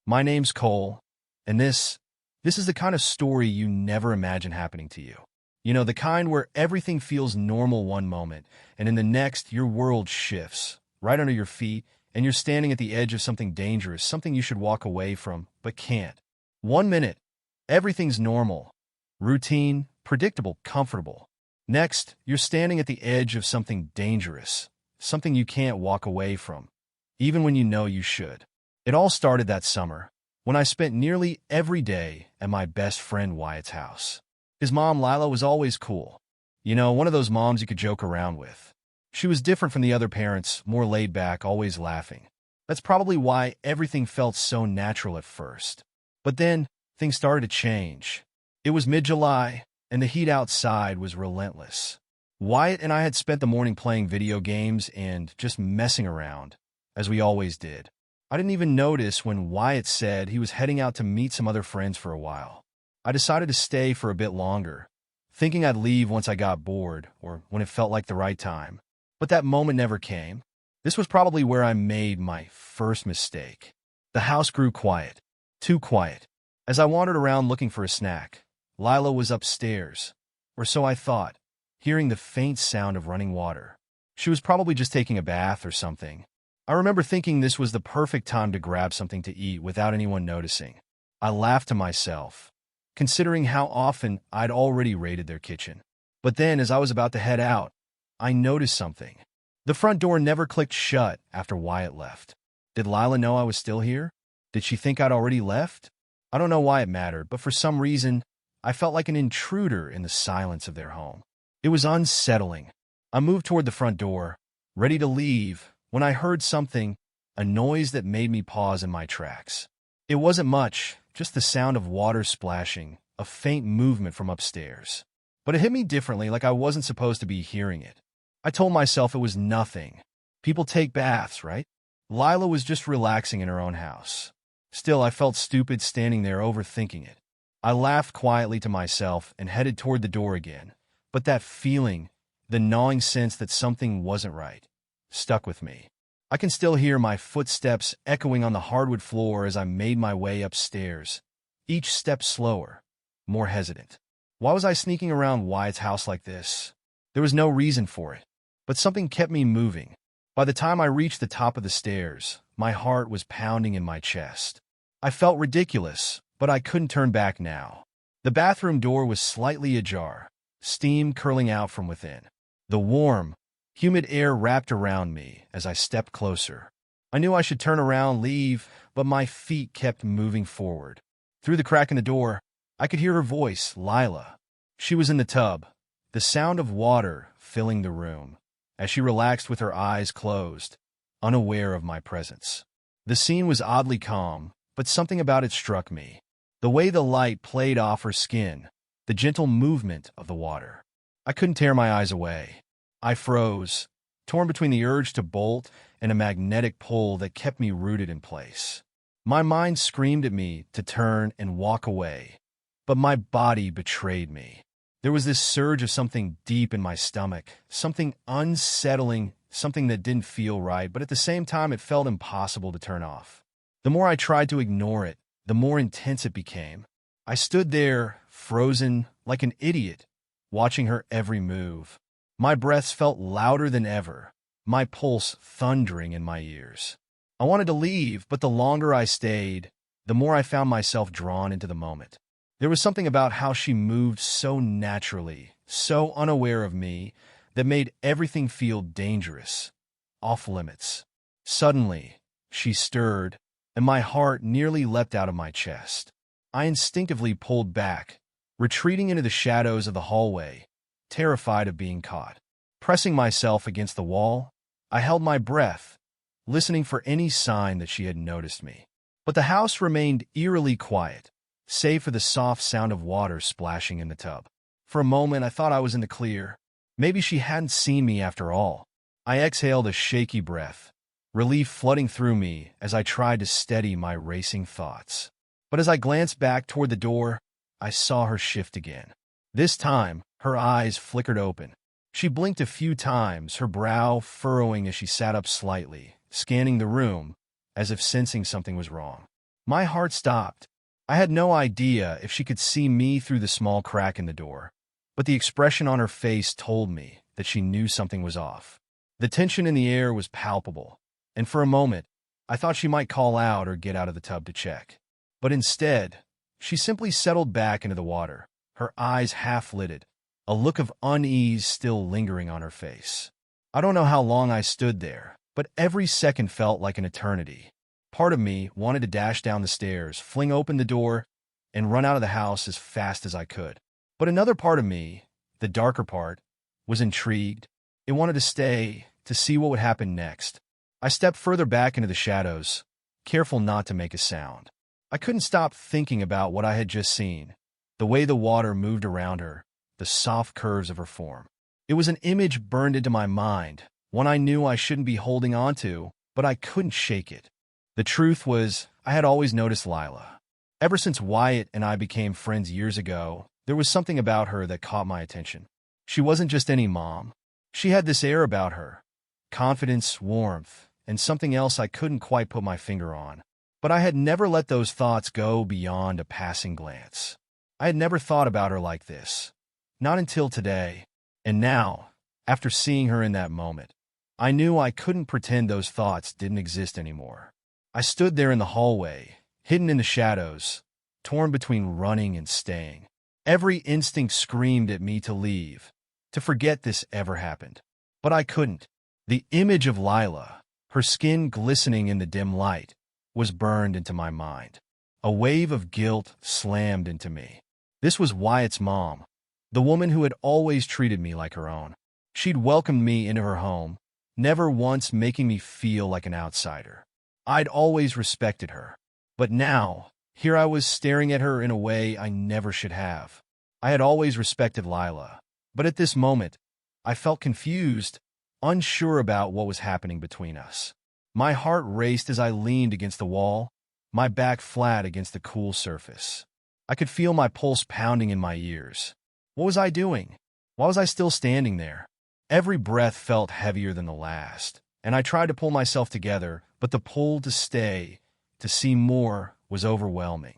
My name's Cole, and this is the kind of story you never imagine happening to you. You know, the kind where everything feels normal one moment, and in the next, your world shifts right under your feet, and you're standing at the edge of something dangerous, something you should walk away from, but can't. 1 minute, everything's normal, routine, predictable, comfortable. Next, you're standing at the edge of something dangerous, something you can't walk away from, even when you know you should. It all started that summer, when I spent nearly every day at my best friend Wyatt's house. His mom, Lila, was always cool. You know, one of those moms you could joke around with. She was different from the other parents, more laid back, always laughing. That's probably why everything felt so natural at first. But then, things started to change. It was mid-July, and the heat outside was relentless. Wyatt and I had spent the morning playing video games and just messing around, as we always did. I didn't even notice when Wyatt said he was heading out to meet some other friends for a while. I decided to stay for a bit longer, thinking I'd leave once I got bored or when it felt like the right time. But that moment never came. This was probably where I made my first mistake. The house grew quiet, too quiet. As I wandered around looking for a snack, Lila was upstairs, or so I thought, hearing the faint sound of running water. She was probably just taking a bath or something. I remember thinking this was the perfect time to grab something to eat without anyone noticing. I laughed to myself, considering how often I'd already raided their kitchen. But then, as I was about to head out, I noticed something. The front door never clicked shut after Wyatt left. Did Lila know I was still here? Did she think I'd already left? I don't know why it mattered, but for some reason, I felt like an intruder in the silence of their home. It was unsettling. I moved toward the front door, ready to leave, when I heard something, a noise that made me pause in my tracks. It wasn't much, just the sound of water splashing, a faint movement from upstairs. But it hit me differently, like I wasn't supposed to be hearing it. I told myself it was nothing. People take baths, right? Lila was just relaxing in her own house. Still, I felt stupid standing there overthinking it. I laughed quietly to myself and headed toward the door again. But that feeling, the gnawing sense that something wasn't right, stuck with me. I can still hear my footsteps echoing on the hardwood floor as I made my way upstairs, each step slower, more hesitant. Why was I sneaking around Wyatt's house like this? There was no reason for it, but something kept me moving. By the time I reached the top of the stairs, my heart was pounding in my chest. I felt ridiculous, but I couldn't turn back now. The bathroom door was slightly ajar, steam curling out from within. The warm, humid air wrapped around me as I stepped closer. I knew I should turn around, leave, but my feet kept moving forward. Through the crack in the door, I could hear her voice, Lila. She was in the tub, the sound of water filling the room, as she relaxed with her eyes closed, unaware of my presence. The scene was oddly calm, but something about it struck me. The way the light played off her skin, the gentle movement of the water. I couldn't tear my eyes away. I froze, torn between the urge to bolt and a magnetic pull that kept me rooted in place. My mind screamed at me to turn and walk away, but my body betrayed me. There was this surge of something deep in my stomach, something unsettling, something that didn't feel right, but at the same time it felt impossible to turn off. The more I tried to ignore it, the more intense it became. I stood there, frozen, like an idiot, watching her every move. My breaths felt louder than ever, my pulse thundering in my ears. I wanted to leave, but the longer I stayed, the more I found myself drawn into the moment. There was something about how she moved so naturally, so unaware of me, that made everything feel dangerous, off limits. Suddenly, she stirred, and my heart nearly leapt out of my chest. I instinctively pulled back, retreating into the shadows of the hallway, terrified of being caught. Pressing myself against the wall, I held my breath, listening for any sign that she had noticed me. But the house remained eerily quiet, save for the soft sound of water splashing in the tub. For a moment, I thought I was in the clear. Maybe she hadn't seen me after all. I exhaled a shaky breath, relief flooding through me as I tried to steady my racing thoughts. But as I glanced back toward the door, I saw her shift again. This time, her eyes flickered open. She blinked a few times, her brow furrowing as she sat up slightly, scanning the room, as if sensing something was wrong. My heart stopped. I had no idea if she could see me through the small crack in the door, but the expression on her face told me that she knew something was off. The tension in the air was palpable, and for a moment, I thought she might call out or get out of the tub to check. But instead, she simply settled back into the water, her eyes half-lidded, a look of unease still lingering on her face. I don't know how long I stood there, but every second felt like an eternity. Part of me wanted to dash down the stairs, fling open the door, and run out of the house as fast as I could. But another part of me, the darker part, was intrigued. It wanted to stay, to see what would happen next. I stepped further back into the shadows, careful not to make a sound. I couldn't stop thinking about what I had just seen, the way the water moved around her, the soft curves of her form. It was an image burned into my mind, one I knew I shouldn't be holding on to, but I couldn't shake it. The truth was, I had always noticed Lila. Ever since Wyatt and I became friends years ago, there was something about her that caught my attention. She wasn't just any mom. She had this air about her, confidence, warmth, and something else I couldn't quite put my finger on. But I had never let those thoughts go beyond a passing glance. I had never thought about her like this. Not until today. And now, after seeing her in that moment, I knew I couldn't pretend those thoughts didn't exist anymore. I stood there in the hallway, hidden in the shadows, torn between running and staying. Every instinct screamed at me to leave, to forget this ever happened. But I couldn't. The image of Lila, her skin glistening in the dim light, was burned into my mind. A wave of guilt slammed into me. This was Wyatt's mom, the woman who had always treated me like her own. She'd welcomed me into her home, never once making me feel like an outsider. I'd always respected her. But now, here I was staring at her in a way I never should have. I had always respected Lila, but at this moment, I felt confused, unsure about what was happening between us. My heart raced as I leaned against the wall, my back flat against the cool surface. I could feel my pulse pounding in my ears. What was I doing? Why was I still standing there? Every breath felt heavier than the last, and I tried to pull myself together, but the pull to stay, to see more, was overwhelming.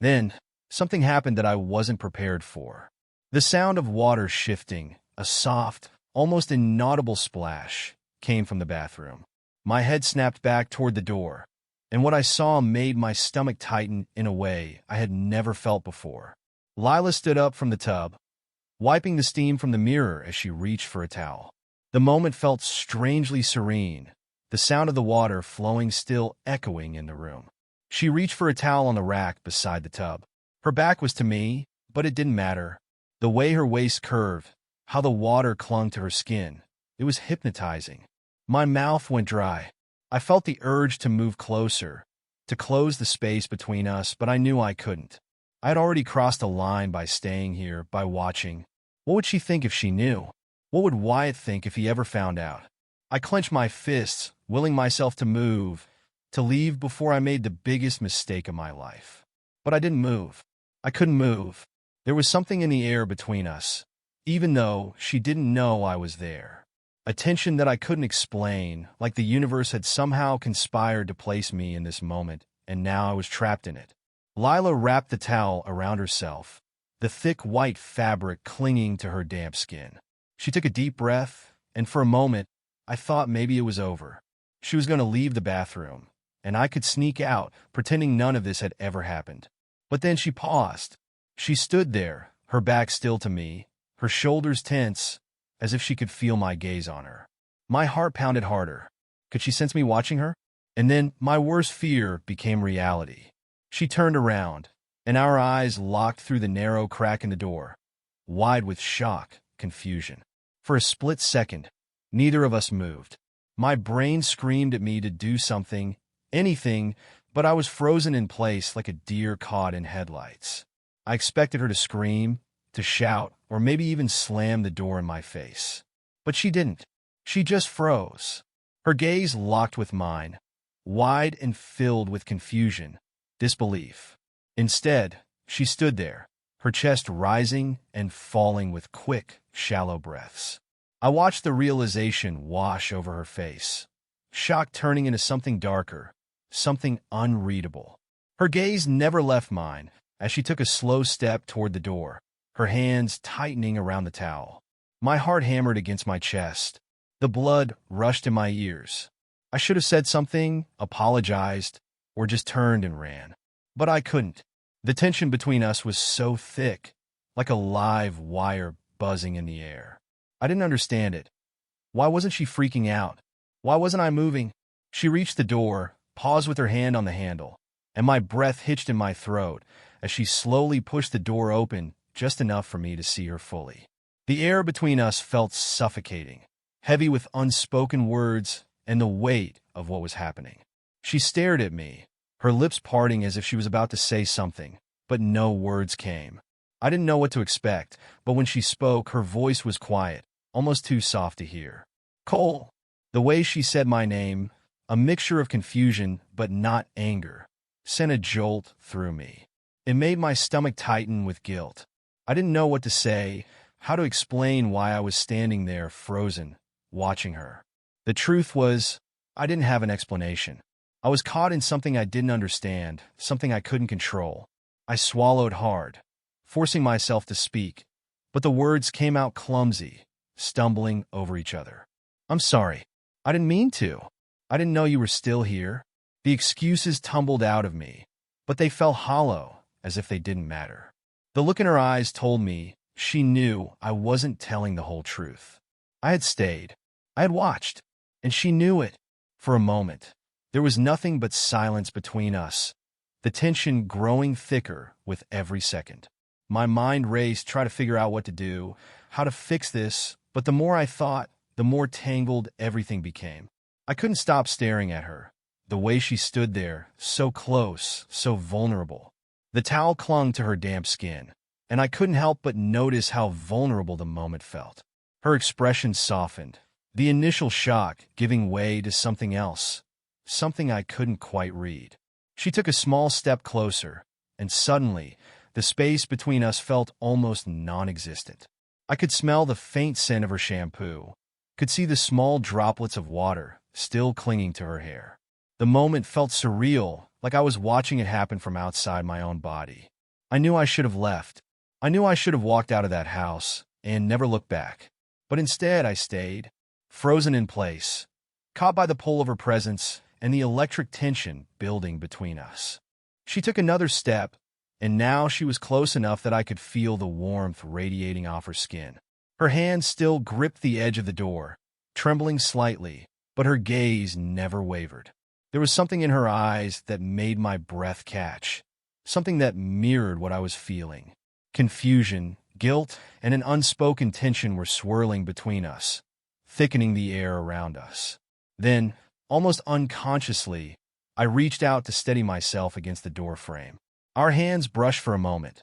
Then, something happened that I wasn't prepared for. The sound of water shifting, a soft, almost inaudible splash, came from the bathroom. My head snapped back toward the door, and what I saw made my stomach tighten in a way I had never felt before. Lila stood up from the tub, wiping the steam from the mirror as she reached for a towel. The moment felt strangely serene, the sound of the water flowing still echoing in the room. She reached for a towel on the rack beside the tub. Her back was to me, but it didn't matter. The way her waist curved, how the water clung to her skin, it was hypnotizing. My mouth went dry. I felt the urge to move closer, to close the space between us, but I knew I couldn't. I had already crossed a line by staying here, by watching. What would she think if she knew? What would Wyatt think if he ever found out? I clenched my fists, willing myself to move, to leave before I made the biggest mistake of my life. But I didn't move. I couldn't move. There was something in the air between us, even though she didn't know I was there. A tension that I couldn't explain, like the universe had somehow conspired to place me in this moment, and now I was trapped in it. Lila wrapped the towel around herself, the thick white fabric clinging to her damp skin. She took a deep breath, and for a moment, I thought maybe it was over. She was going to leave the bathroom, and I could sneak out, pretending none of this had ever happened. But then she paused. She stood there, her back still to me, her shoulders tense, as if she could feel my gaze on her. My heart pounded harder. Could she sense me watching her? And then my worst fear became reality. She turned around, and our eyes locked through the narrow crack in the door, wide with shock, confusion. For a split second, neither of us moved. My brain screamed at me to do something, anything, but I was frozen in place like a deer caught in headlights. I expected her to scream, to shout, or maybe even slam the door in my face. But she didn't. She just froze. Her gaze locked with mine, wide and filled with confusion, disbelief. Instead, she stood there, her chest rising and falling with quick, shallow breaths. I watched the realization wash over her face, shock turning into something darker, something unreadable. Her gaze never left mine as she took a slow step toward the door, her hands tightening around the towel. My heart hammered against my chest. The blood rushed in my ears. I should have said something, apologized, or just turned and ran. But I couldn't. The tension between us was so thick, like a live wire buzzing in the air. I didn't understand it. Why wasn't she freaking out? Why wasn't I moving? She reached the door, paused with her hand on the handle, and my breath hitched in my throat as she slowly pushed the door open just enough for me to see her fully. The air between us felt suffocating, heavy with unspoken words and the weight of what was happening. She stared at me, her lips parting as if she was about to say something, but no words came. I didn't know what to expect, but when she spoke, her voice was quiet, almost too soft to hear. "Cole." The way she said my name, a mixture of confusion but not anger, sent a jolt through me. It made my stomach tighten with guilt. I didn't know what to say, how to explain why I was standing there frozen, watching her. The truth was, I didn't have an explanation. I was caught in something I didn't understand, something I couldn't control. I swallowed hard, forcing myself to speak, but the words came out clumsy, stumbling over each other. "I'm sorry. I didn't mean to. I didn't know you were still here." The excuses tumbled out of me, but they fell hollow, as if they didn't matter. The look in her eyes told me she knew I wasn't telling the whole truth. I had stayed. I had watched, and she knew it. For a moment, there was nothing but silence between us, the tension growing thicker with every second. My mind raced, trying to figure out what to do, how to fix this, but the more I thought, the more tangled everything became. I couldn't stop staring at her, the way she stood there, so close, so vulnerable. The towel clung to her damp skin, and I couldn't help but notice how vulnerable the moment felt. Her expression softened, the initial shock giving way to something else, something I couldn't quite read. She took a small step closer, and suddenly, the space between us felt almost non-existent. I could smell the faint scent of her shampoo, could see the small droplets of water still clinging to her hair. The moment felt surreal, like I was watching it happen from outside my own body. I knew I should have left. I knew I should have walked out of that house and never looked back. But instead I stayed, frozen in place, caught by the pull of her presence and the electric tension building between us. She took another step, and now she was close enough that I could feel the warmth radiating off her skin. Her hand still gripped the edge of the door, trembling slightly, but her gaze never wavered. There was something in her eyes that made my breath catch, something that mirrored what I was feeling. Confusion, guilt, and an unspoken tension were swirling between us, thickening the air around us. Then, almost unconsciously, I reached out to steady myself against the door frame. Our hands brushed for a moment,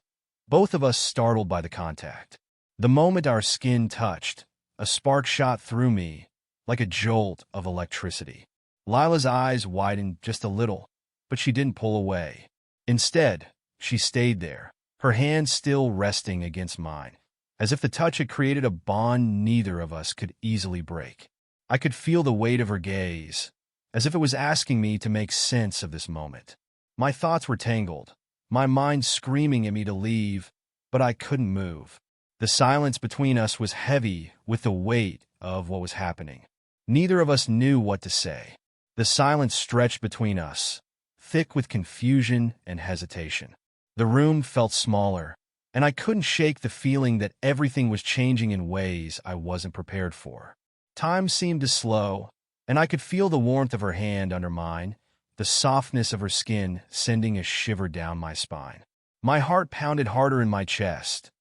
both of us startled by the contact. The moment our skin touched, a spark shot through me, like a jolt of electricity. Lila's eyes widened just a little, but she didn't pull away. Instead, she stayed there, her hand still resting against mine, as if the touch had created a bond neither of us could easily break. I could feel the weight of her gaze, as if it was asking me to make sense of this moment. My thoughts were tangled, my mind screaming at me to leave, but I couldn't move. The silence between us was heavy with the weight of what was happening. Neither of us knew what to say. The silence stretched between us, thick with confusion and hesitation. The room felt smaller, and I couldn't shake the feeling that everything was changing in ways I wasn't prepared for. Time seemed to slow, and I could feel the warmth of her hand under mine, the softness of her skin sending a shiver down my spine. My heart pounded harder in my chest,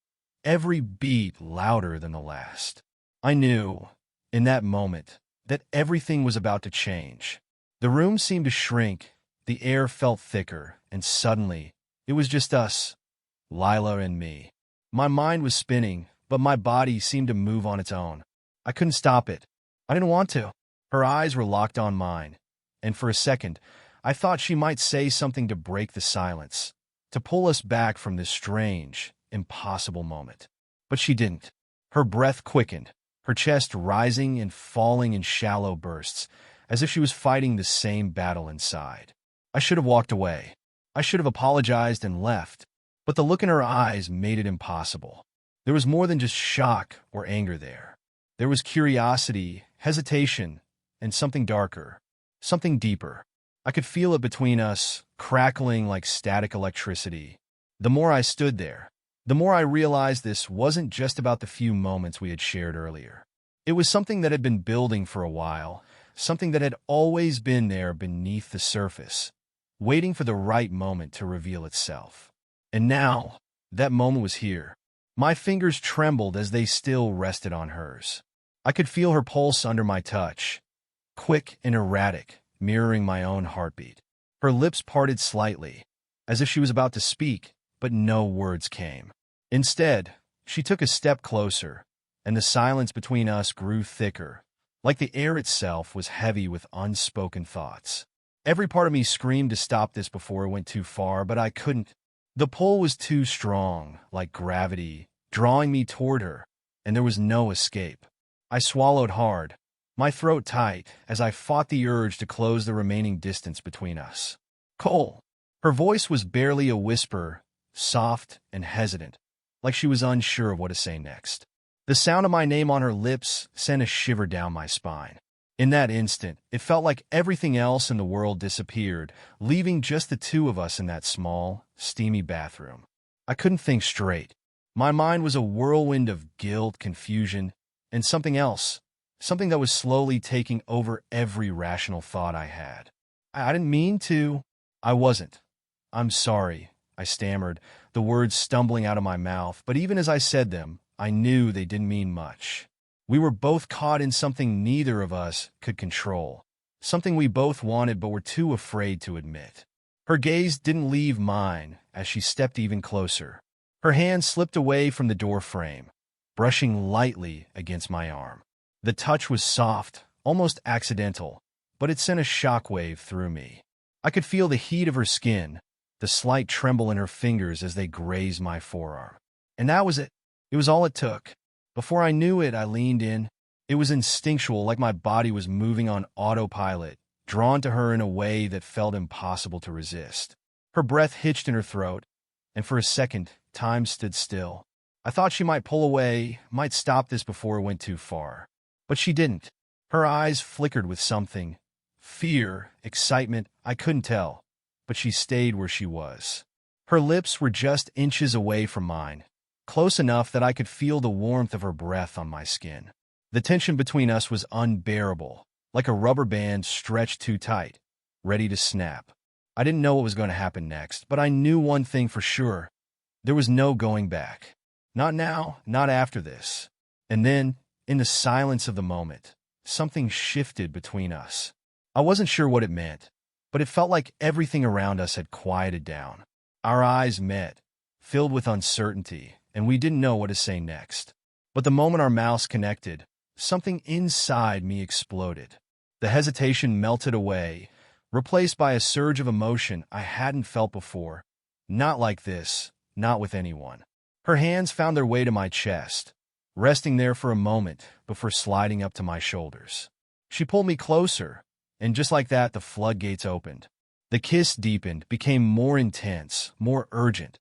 every beat louder than the last. I knew, in that moment, that everything was about to change. The room seemed to shrink, the air felt thicker, and suddenly, it was just us, Lila and me. My mind was spinning, but my body seemed to move on its own. I couldn't stop it. I didn't want to. Her eyes were locked on mine, and for a second, I thought she might say something to break the silence, to pull us back from this strange, impossible moment. But she didn't. Her breath quickened, her chest rising and falling in shallow bursts, as if she was fighting the same battle inside. I should have walked away. I should have apologized and left, but the look in her eyes made it impossible. There was more than just shock or anger there. There was curiosity, hesitation, and something darker, something deeper. I could feel it between us, crackling like static electricity. The more I stood there, the more I realized this wasn't just about the few moments we had shared earlier. It was something that had been building for a while, something that had always been there beneath the surface, waiting for the right moment to reveal itself. And now, that moment was here. My fingers trembled as they still rested on hers. I could feel her pulse under my touch, quick and erratic, mirroring my own heartbeat. Her lips parted slightly, as if she was about to speak, but no words came. Instead, she took a step closer, and the silence between us grew thicker, like the air itself was heavy with unspoken thoughts. Every part of me screamed to stop this before it went too far, but I couldn't. The pull was too strong, like gravity, drawing me toward her, and there was no escape. I swallowed hard, my throat tight, as I fought the urge to close the remaining distance between us. "Cole." Her voice was barely a whisper, soft and hesitant, like she was unsure of what to say next. The sound of my name on her lips sent a shiver down my spine. In that instant, it felt like everything else in the world disappeared, leaving just the two of us in that small, steamy bathroom. I couldn't think straight. My mind was a whirlwind of guilt, confusion, and something else, something that was slowly taking over every rational thought I had. I didn't mean to. I wasn't. "I'm sorry," I stammered, the words stumbling out of my mouth, but even as I said them, I knew they didn't mean much. We were both caught in something neither of us could control, something we both wanted but were too afraid to admit. Her gaze didn't leave mine as she stepped even closer. Her hand slipped away from the door frame, brushing lightly against my arm. The touch was soft, almost accidental, but it sent a shockwave through me. I could feel the heat of her skin, the slight tremble in her fingers as they grazed my forearm. And that was it. It was all it took. Before I knew it, I leaned in. It was instinctual, like my body was moving on autopilot, drawn to her in a way that felt impossible to resist. Her breath hitched in her throat, and for a second, time stood still. I thought she might pull away, might stop this before it went too far. But she didn't. Her eyes flickered with something. Fear, excitement, I couldn't tell. But she stayed where she was. Her lips were just inches away from mine, close enough that I could feel the warmth of her breath on my skin. The tension between us was unbearable, like a rubber band stretched too tight, ready to snap. I didn't know what was going to happen next, but I knew one thing for sure. There was no going back. Not now, not after this. And then, in the silence of the moment, something shifted between us. I wasn't sure what it meant, but it felt like everything around us had quieted down. Our eyes met, filled with uncertainty, and we didn't know what to say next. But the moment our mouths connected, something inside me exploded. The hesitation melted away, replaced by a surge of emotion I hadn't felt before. Not like this, not with anyone. Her hands found their way to my chest, resting there for a moment before sliding up to my shoulders. She pulled me closer, and just like that, the floodgates opened. The kiss deepened, became more intense, more urgent,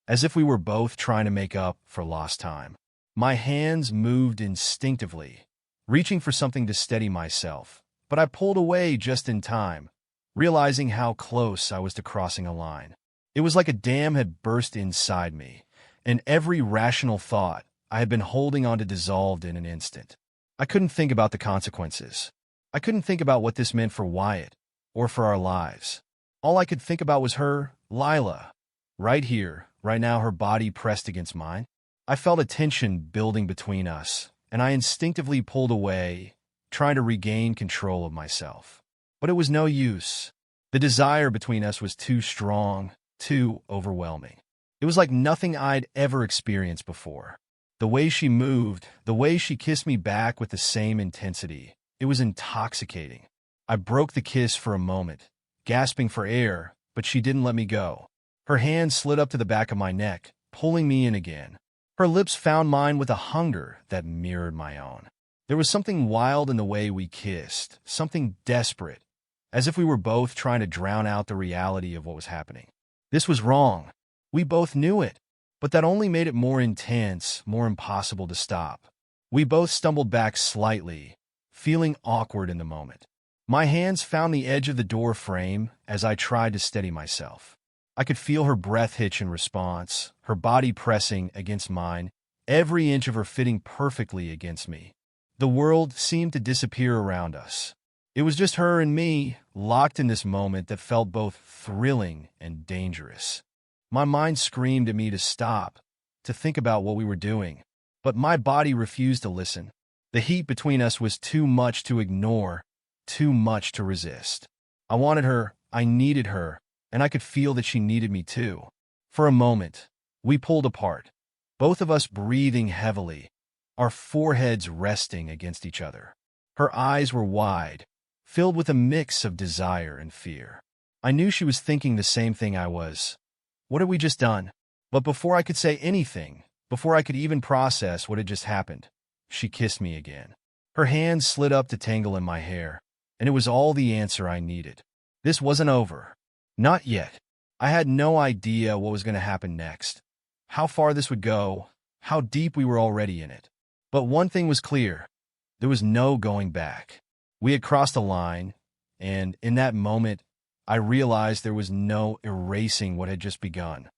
as if we were both trying to make up for lost time. My hands moved instinctively, reaching for something to steady myself, but I pulled away just in time, realizing how close I was to crossing a line. It was like a dam had burst inside me, and every rational thought I had been holding on to dissolved in an instant. I couldn't think about the consequences. I couldn't think about what this meant for Wyatt, or for our lives. All I could think about was her, Lila, right here, right now, her body pressed against mine. I felt a tension building between us, and I instinctively pulled away, trying to regain control of myself. But it was no use. The desire between us was too strong, too overwhelming. It was like nothing I'd ever experienced before. The way she moved, the way she kissed me back with the same intensity, it was intoxicating. I broke the kiss for a moment, gasping for air, but she didn't let me go. Her hand slid up to the back of my neck, pulling me in again. Her lips found mine with a hunger that mirrored my own. There was something wild in the way we kissed, something desperate, as if we were both trying to drown out the reality of what was happening. This was wrong. We both knew it, but that only made it more intense, more impossible to stop. We both stumbled back slightly, feeling awkward in the moment. My hands found the edge of the door frame as I tried to steady myself. I could feel her breath hitch in response, her body pressing against mine, every inch of her fitting perfectly against me. The world seemed to disappear around us. It was just her and me, locked in this moment that felt both thrilling and dangerous. My mind screamed at me to stop, to think about what we were doing, but my body refused to listen. The heat between us was too much to ignore, too much to resist. I wanted her, I needed her, and I could feel that she needed me too. For a moment, we pulled apart, both of us breathing heavily, our foreheads resting against each other. Her eyes were wide, filled with a mix of desire and fear. I knew she was thinking the same thing I was. What had we just done? But before I could say anything, before I could even process what had just happened, she kissed me again. Her hands slid up to tangle in my hair, and it was all the answer I needed. This wasn't over. Not yet. I had no idea what was going to happen next, how far this would go, how deep we were already in it. But one thing was clear. There was no going back. We had crossed a line, and in that moment, I realized there was no erasing what had just begun.